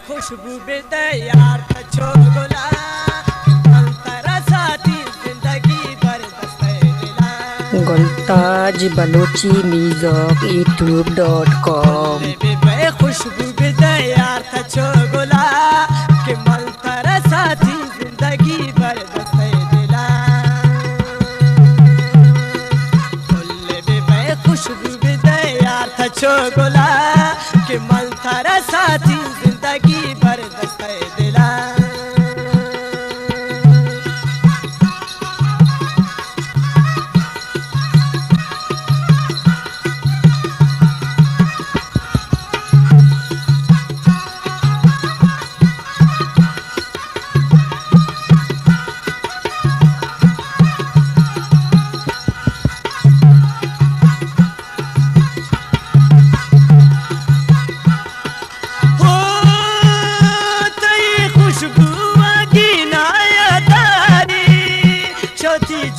खुशबू बेदे यार कछो गुला अंतरा साथी जिंदगी भर दस्ते दिला गुलताज बलोची म्यूजिक youtube.com बेबे खुशबू बेदे यार कछो गुला कि मंतरा साथी जिंदगी भर दस्ते दिला बेबे खुशबू बेदे यार कछो गुला कि मंतरा साथी जिंदगी भर दस्ते दिला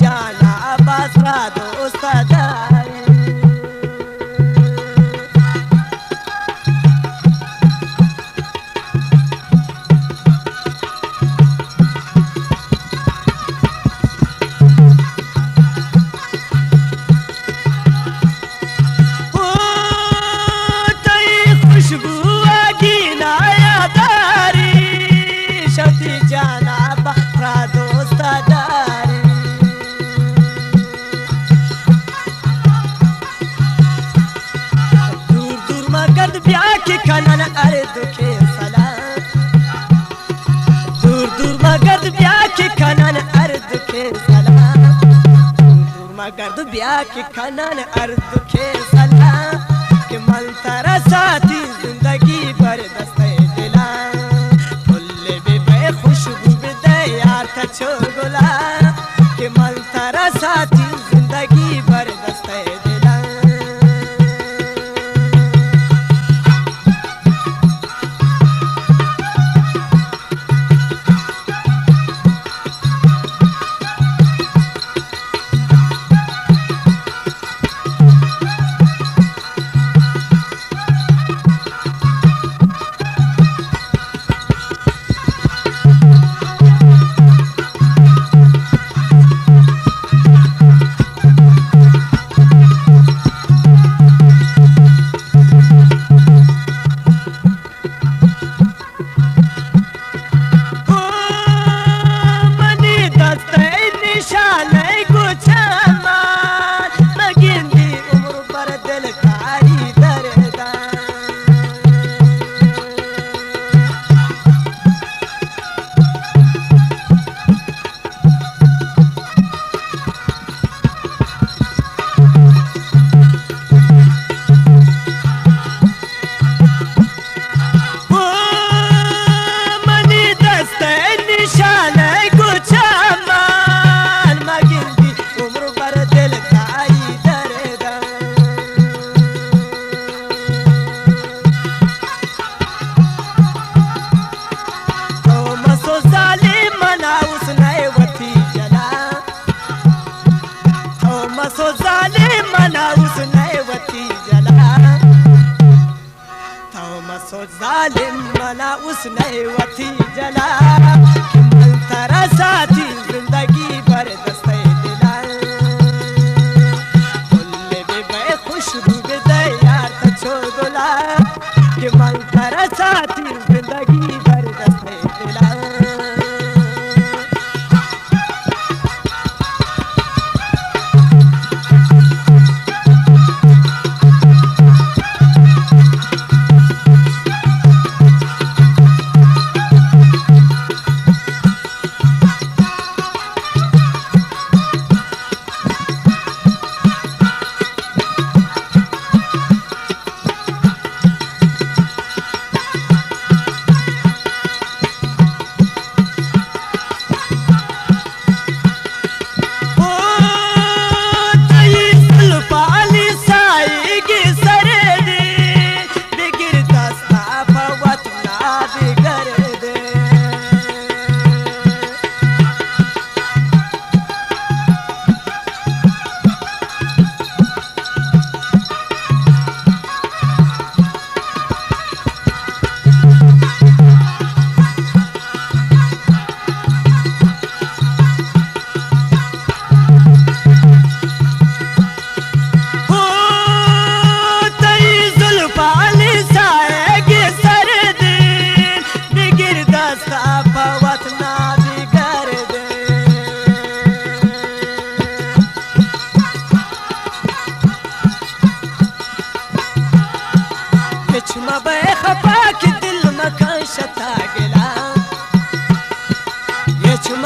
जाना बासरा दोस्तदारी खुशबू आगी नायादारी शौती जाना बासरा दोस्तदारी खनन अर्द के सलाम दूर दूर मगद ब्याह के खनन अर्द के सलाम दूर मगद ब्याह के खनन अर्द के सलाम कि मंतरा साथी जिंदगी भर दस्ते दिला फुल्ले बेबे खुशबू बेदे यार कछो गुला कि मंतरा साथी जिंदगी भर दस्ते दिला मसो जालिम मना उसने वती जला तो मसो जालिम मना उसने वती जला कि मंतरा साथी जिंदगी भर दस्ते दिला फुल्ले बेबे खुशबू बेदे यार कछो गुला कि मंतरा साथी जिंदगी भर दस्ते दिला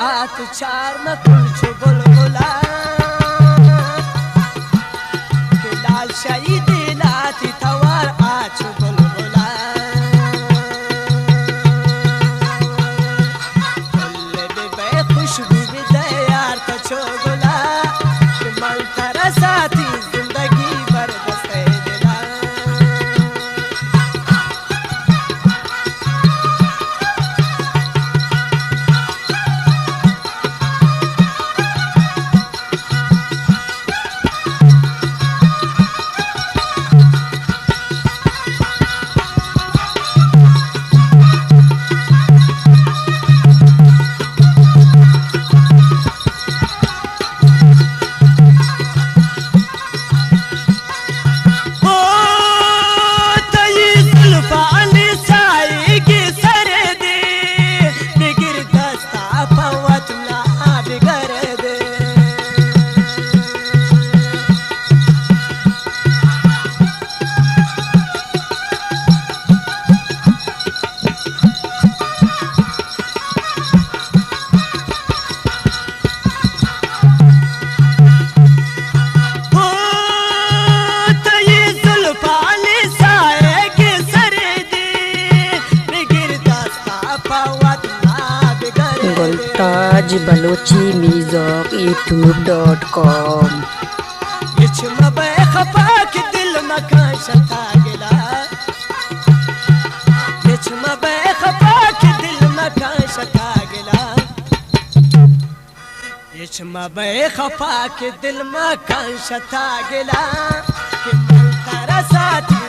आत चार में कुछ बुलबुला के लाल शाही दिलाती तवार आच बुलबुला कल बे खुशबू दे यार तचो गुला के मन तेरा साथी जिंदगी भर दस्ते दिला गुलताज बलोची म्यूजिक youtube.com इच मबे खपाक दिल मकान शता गिला इच मबे खपाक दिल मकान शता गिला इच मबे खपाक दिल मकान शता गिला कि मन तेरा साथी